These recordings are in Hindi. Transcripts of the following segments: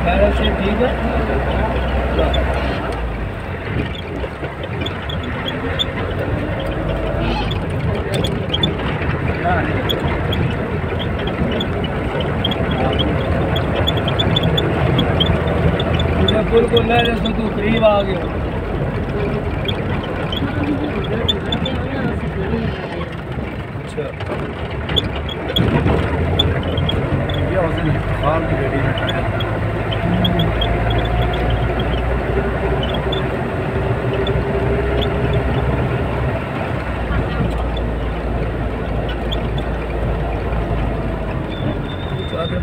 खैर से ठीक है। पुल को ले जैसे तू करीब आ गया। अच्छा ये उस दिन हाल की रेडी में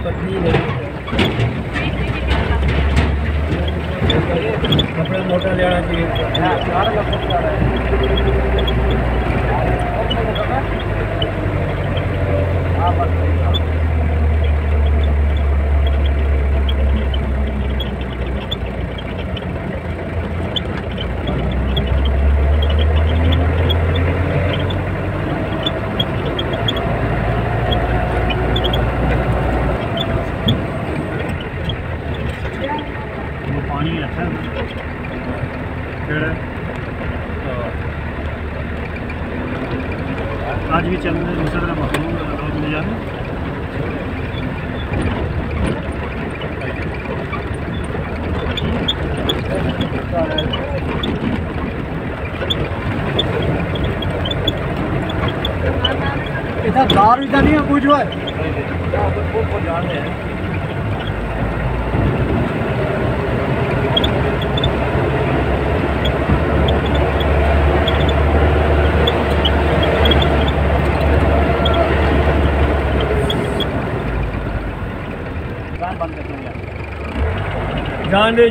पत्नी कपड़े मोटा लेना चाहिए। पानी अच्छा आज भी चल रहे दूसरा मखलूम रोज ले जाने इधर कार भी नहीं है कुछ है जान रहे हैं।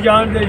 जान दे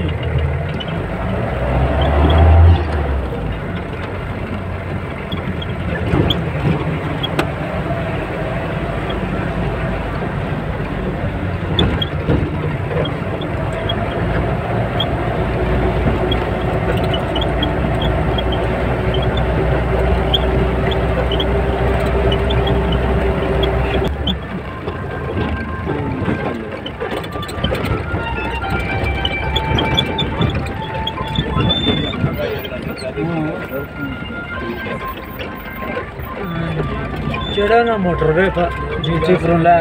चढ़ा ना मोटर वे पर नीचे फ्रों ला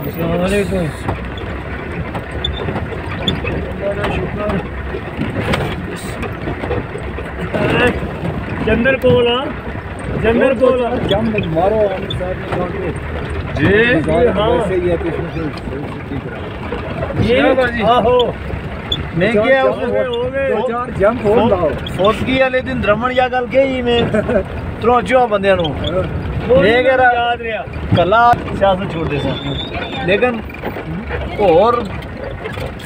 अस्सलामुअलैकुम। जंदर कोला जम मारो जी ये आहो मैं क्या हो गए दो चार जम खोल लाओ फौसगी वाले दिन द्रमण या गल गई मैं त्रोचो बंदे नु याद रहा कला सियासत छोड़ दे सा लेकिन और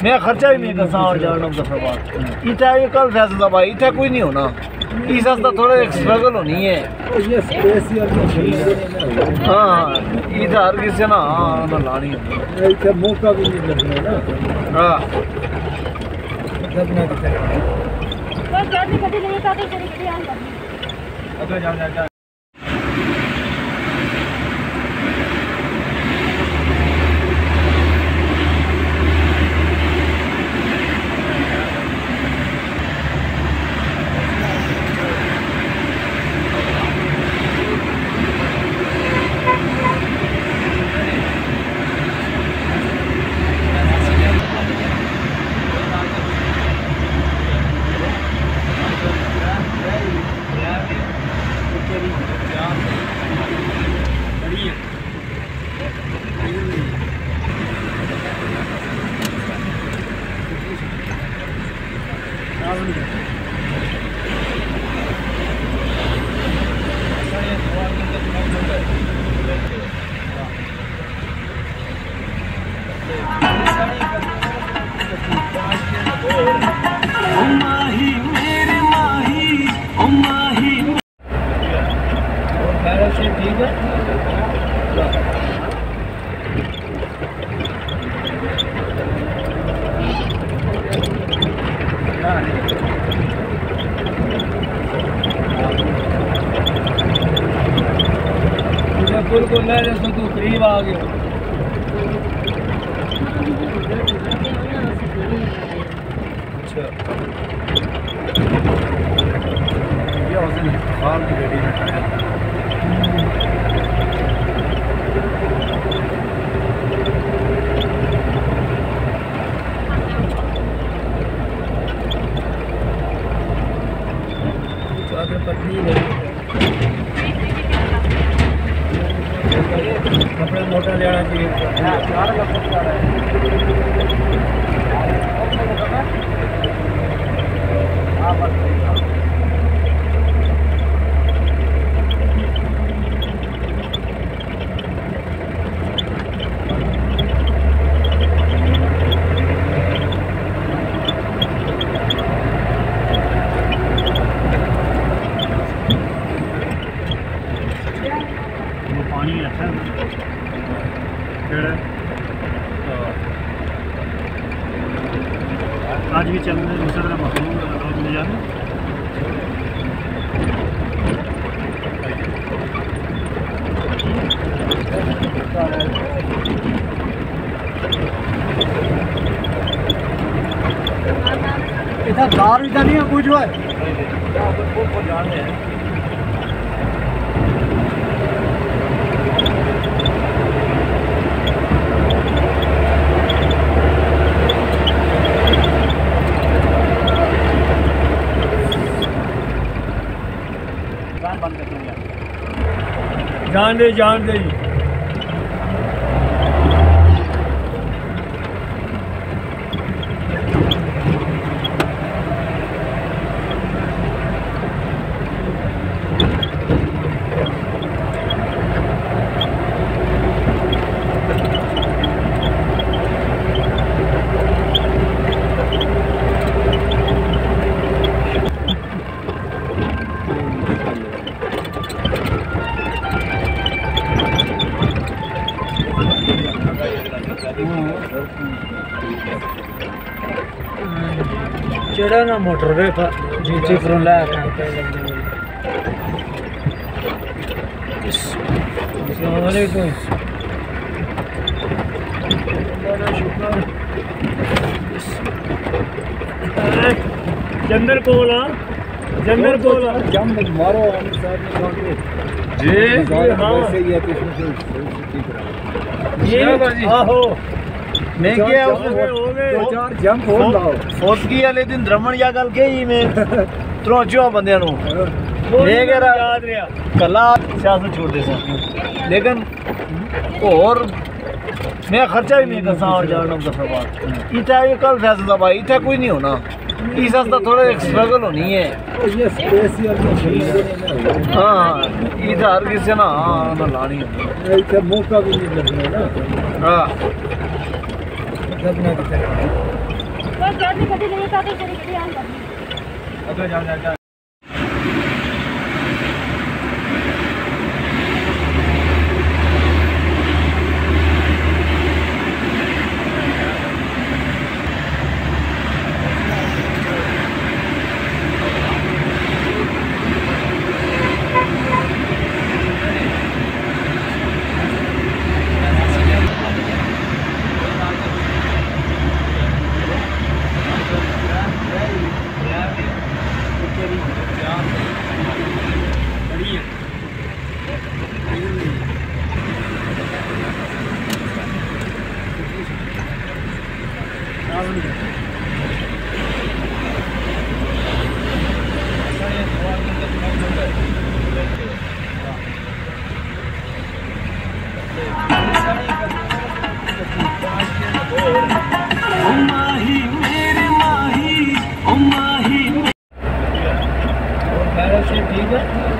मैं खर्चा ही नहीं करसा और जाना मुजफ्फराबाद इतना ये कल फैसला भाई इतना कोई नहीं होना इस रास्ता थोड़ा स्ट्रगल होनी है ये स्पेशल हाँ इधर हर किसी ना ना लानी है इतना मौका भी नहीं लगना ना हाँ लगना कितना तो जल्दी कभी नहीं पाते जल्दी ध्यान कर अगर जा ठीक है। बिल्कुल मैं जैसे तू करीब आ गया। अच्छा ये उसने हाल की गाड़ी में चादर पतली है, कपड़ा मोटा लेना चाहिए। पानी अच्छा आज भी चल रहे दूसरा तरह मखलूम ले जाने इधर कार भी नहीं है कुछ है। जान रहे हैं जान दे चढ़ा ना मोटर वे जी चिफरों ला जंदर कोला जम मारो जी आहो मैं क्या जम फोन लाओ फोर्स की वाले दिन द्रमण या गल के ही मैं त्रोचो बंदे नु मैं कह रहा याद रहा कला सियासत छोड़ दे सर लेकिन और मैं खर्चा भी नहीं करता और जाना दफा बात इतना ये कल फैसला भाई इतना कोई नहीं होना इस तो थोड़ा स्ट्रगल होनी है ये स्पेशल हाँ इधर हर किसी ना ना लानी होनी इधर मौका भी नहीं लगना ना हाँ बस जाने कभी नहीं ताते चली गई आन कर अगर जा ठीक है ठीक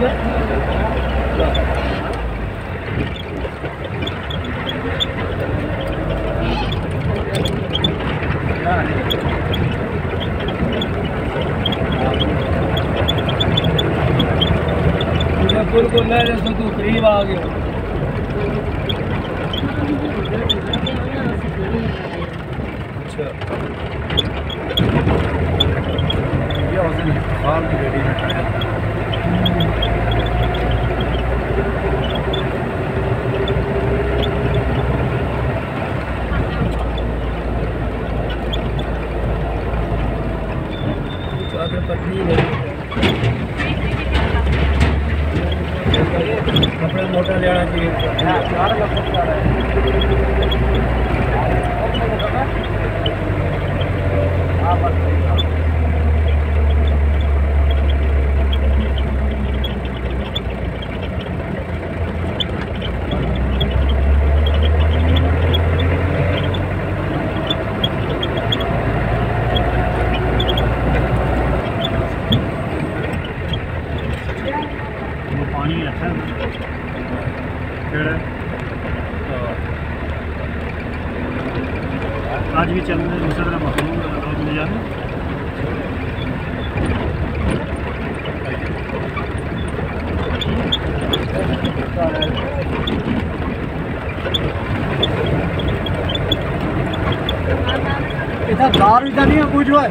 है पुल को ले जैसे तू करीब आ गया। अच्छा ये उस दिन हाल की गाड़ी में टायर कपड़े मोटा ले आना चाहिए। पानी अच्छा आज भी चल रहे दूसरा तरह रोज ले जाने इधर कार इधर नहीं है कुछ है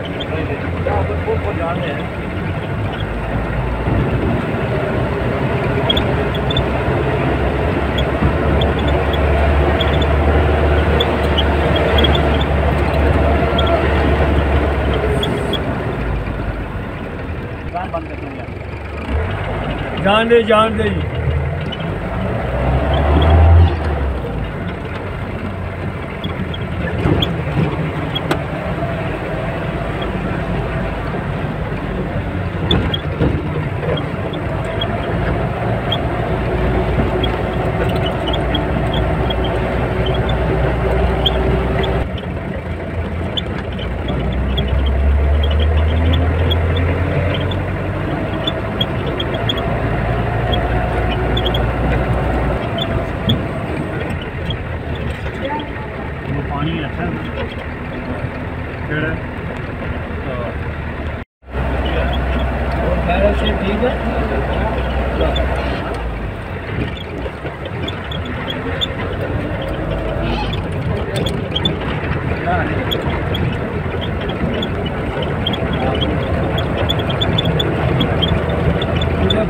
जाने हैं। जान दे जी पानी अच्छा और से ठीक है।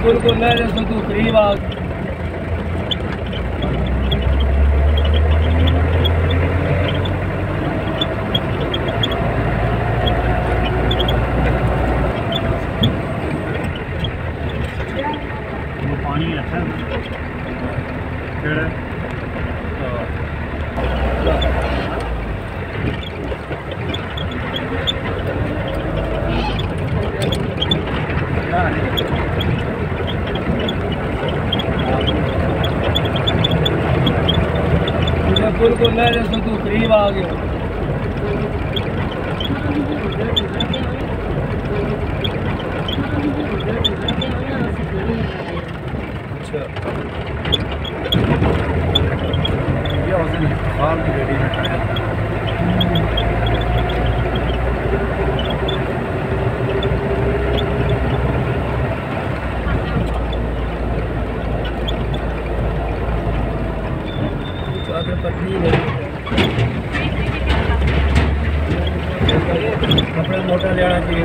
पुल को ले जैसे तू करीब आ पानी अच्छा पुल को ले जैसे तू करीब आ गया। अच्छा ये उस दिन हाल की गाड़ी में टायर पत्नी नहीं कपड़े मोटा ले आना चाहिए।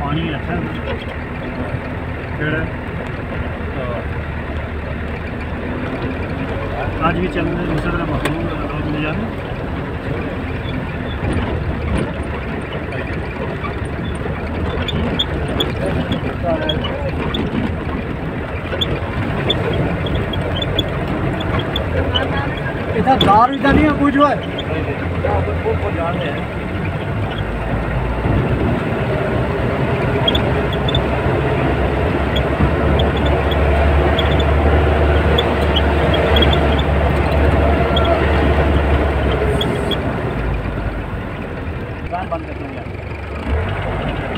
पानी अच्छा आज भी चल रहे दूसरा तरह रोज ले जाने इधर कार इधर नहीं है कुछ है जाने हैं।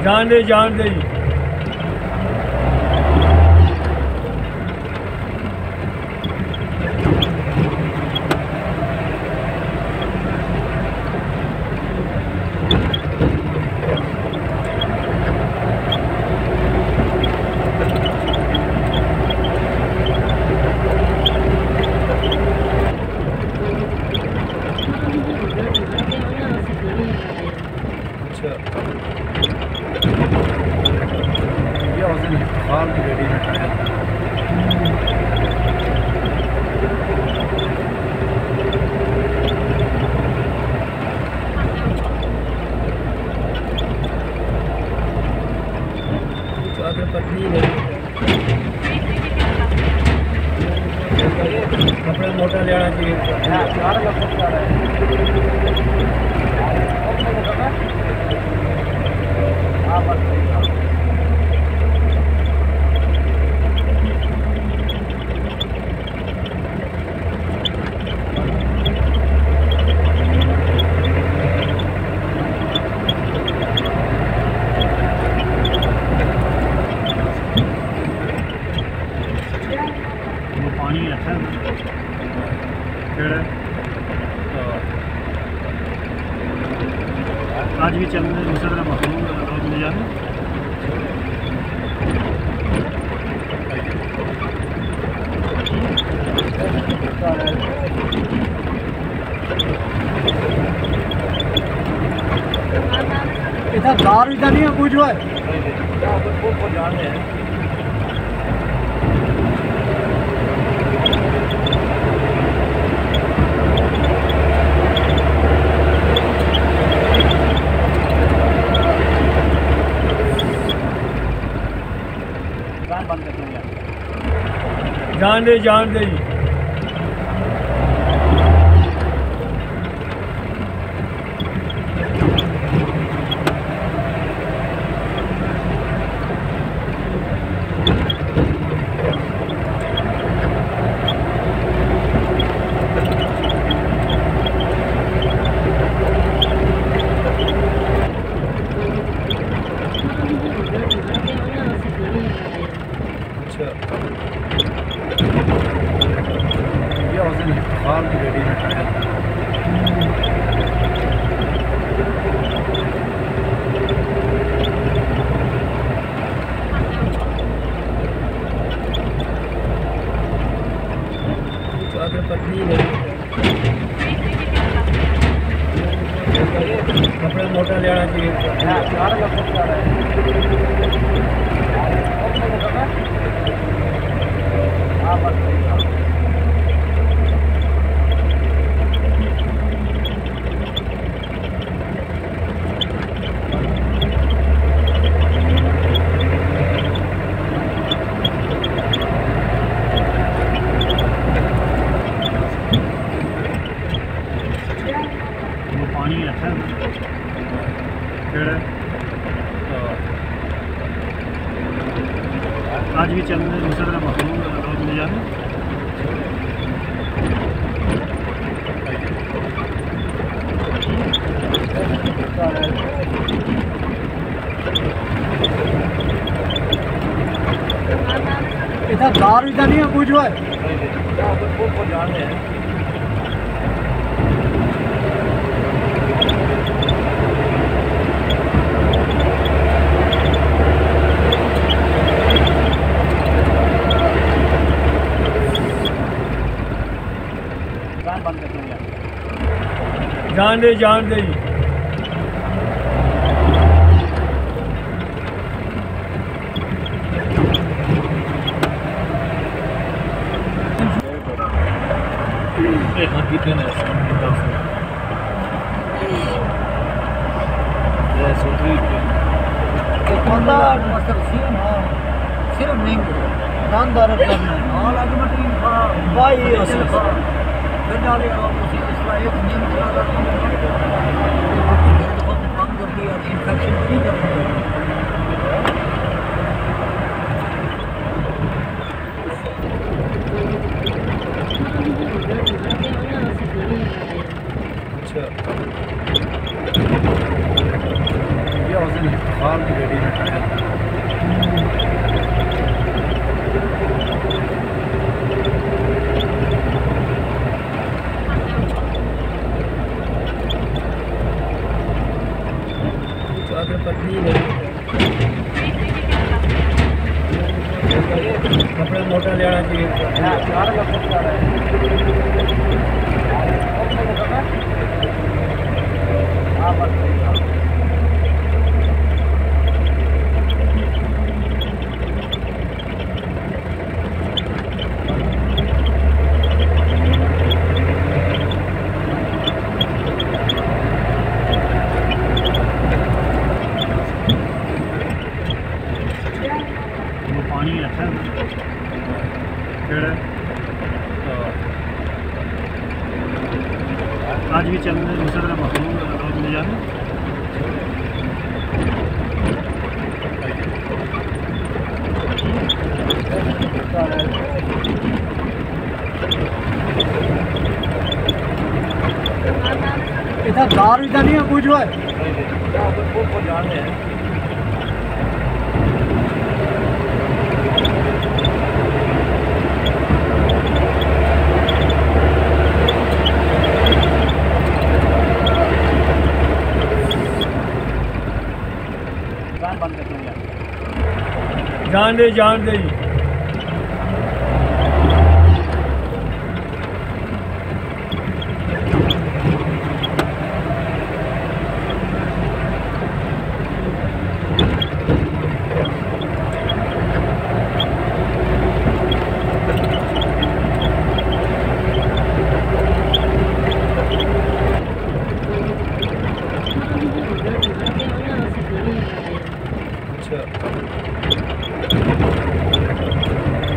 जान दे जी। अच्छा ये उस दिन हाल की गाड़ी में टायर चादर पतली है कपड़ा मोटा ले आना चाहिए पानी अच्छा आज भी चल रहे दूसरा तरफ रोज ले जाने इधर कार भी नहीं है कुछ है जान है बंद कर जान दे जी। अच्छा ये उस दिन हाल की गाड़ी में टायर चादर पतली है कपड़ा मोटा ले आना चाहिए पानी अच्छा आज भी चल रहे दूसरा तरफ रोज ले जाने इधर कार भी नहीं है कुछ है जान है बंद कर जान दे जी। सिर्फ नहीं शानदार करना भाई अच्छा ये उस दिन हाल की गाड़ी आज भी चल रहे दूसरा तरह मखलूक ले जाने इधर दार भी नहीं है कुछ है जान रहे हैं बंद कर जान दे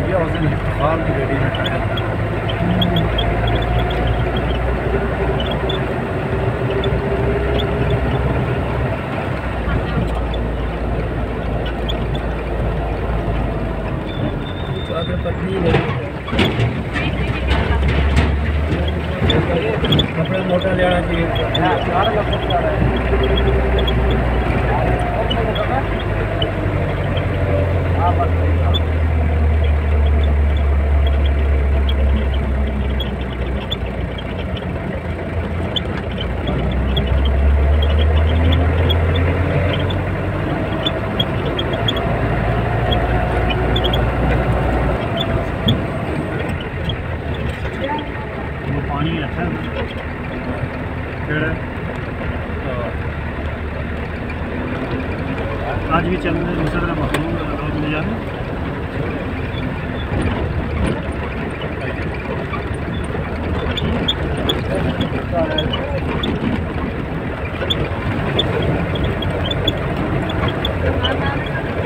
ये उस दिन हाल की रेडी में कपड़े मोटा ले आना चाहिए पानी अच्छा आज भी चल रहे दूसरा तरह मखलूक ले जाने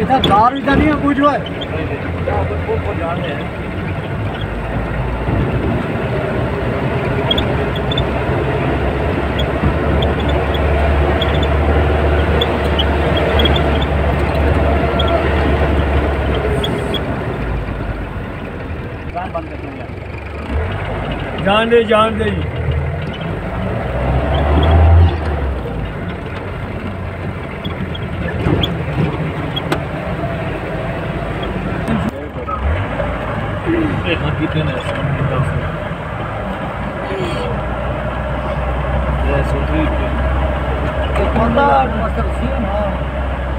इधर दार भी नहीं है कुछ है जान रहे हैं बंद कर जान दे कितने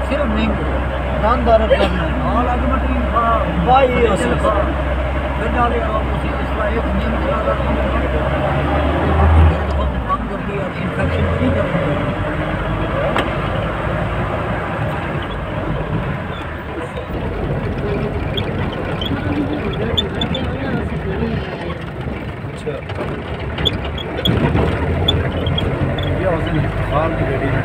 सिर्फ नहीं शानदार करना हाल आगे मटी भाई फिर एक नींद काम करती है इन्फेक्शन नहीं करती ये उस दिन हाल की रेडी में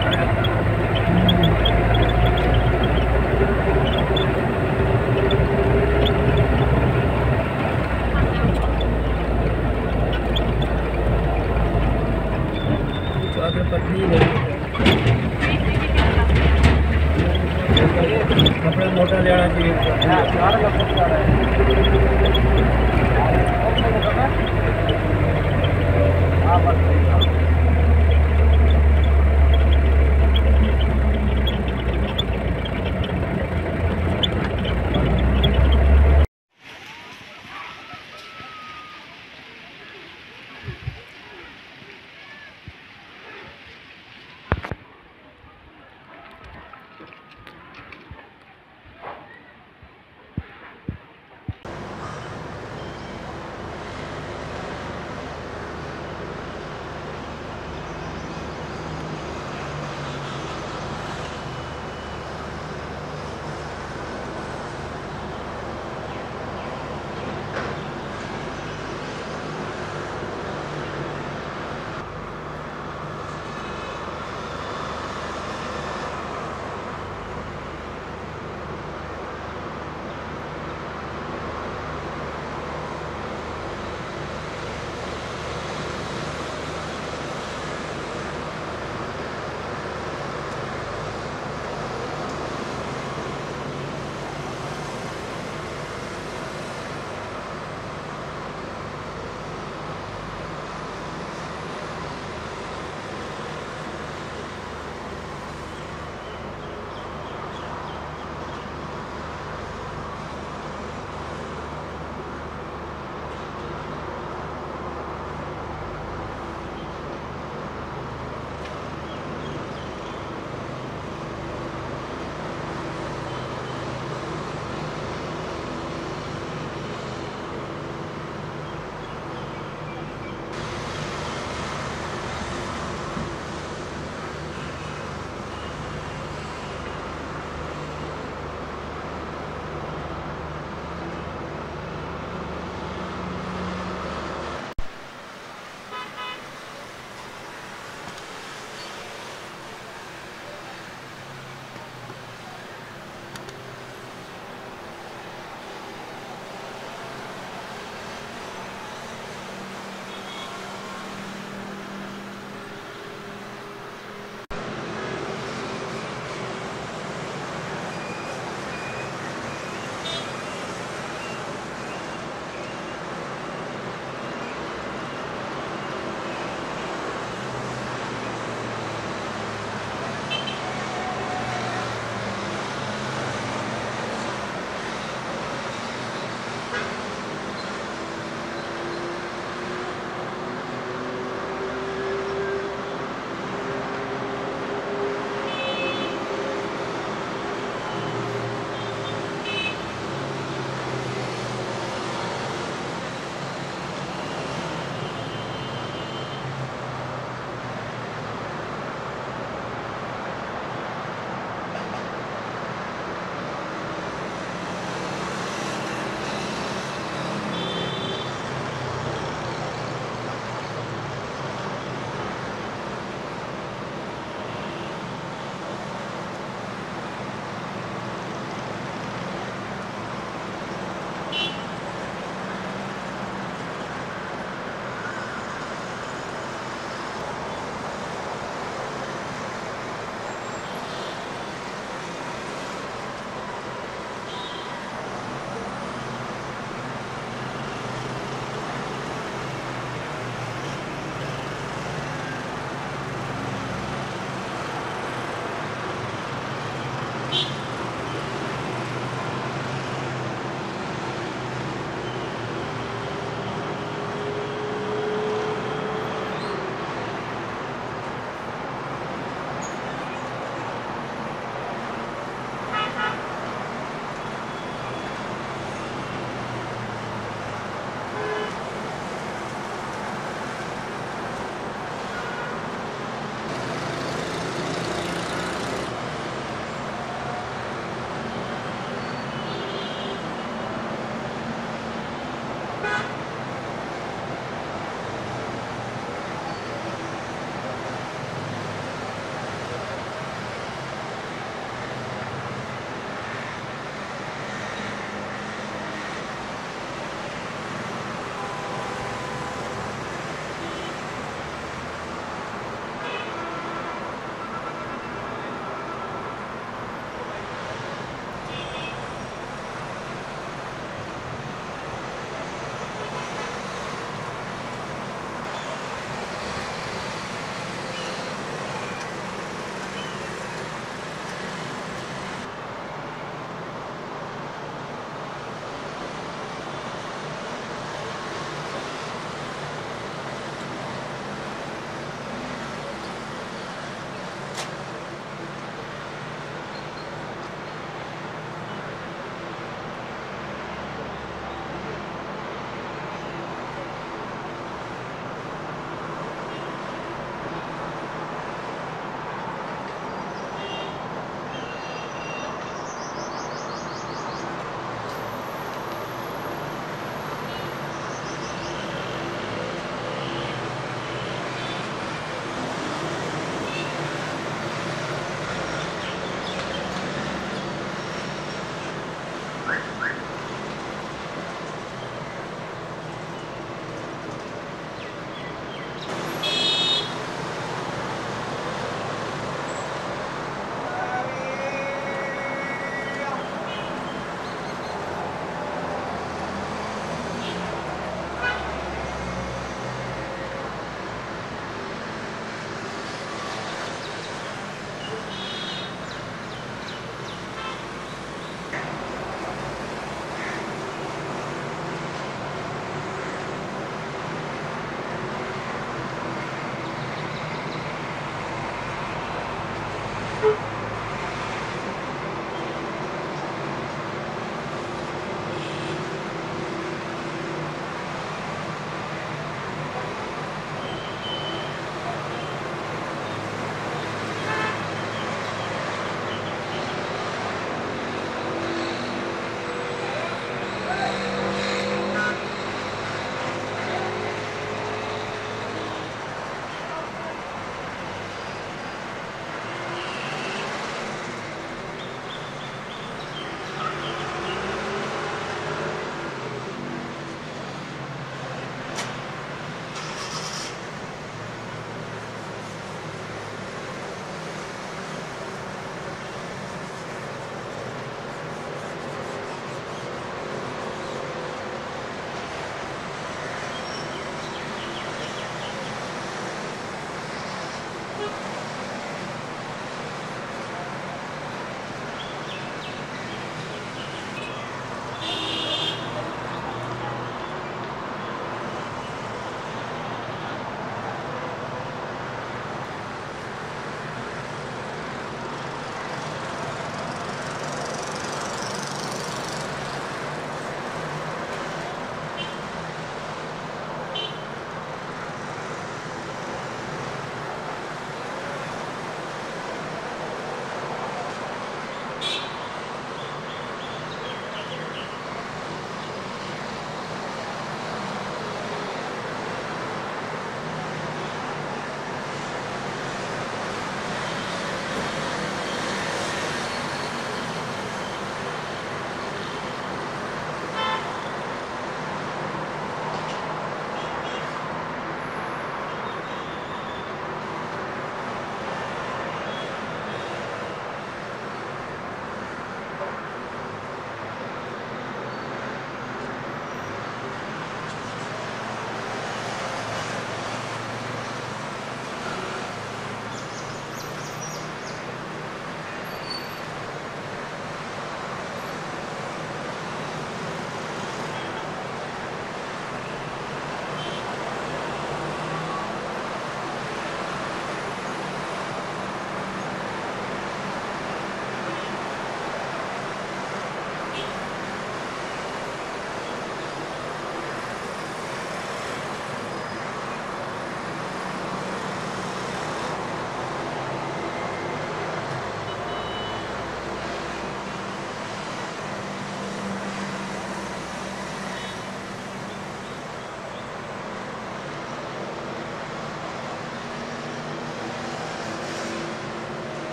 कपड़े मोटा ले आना चाहिए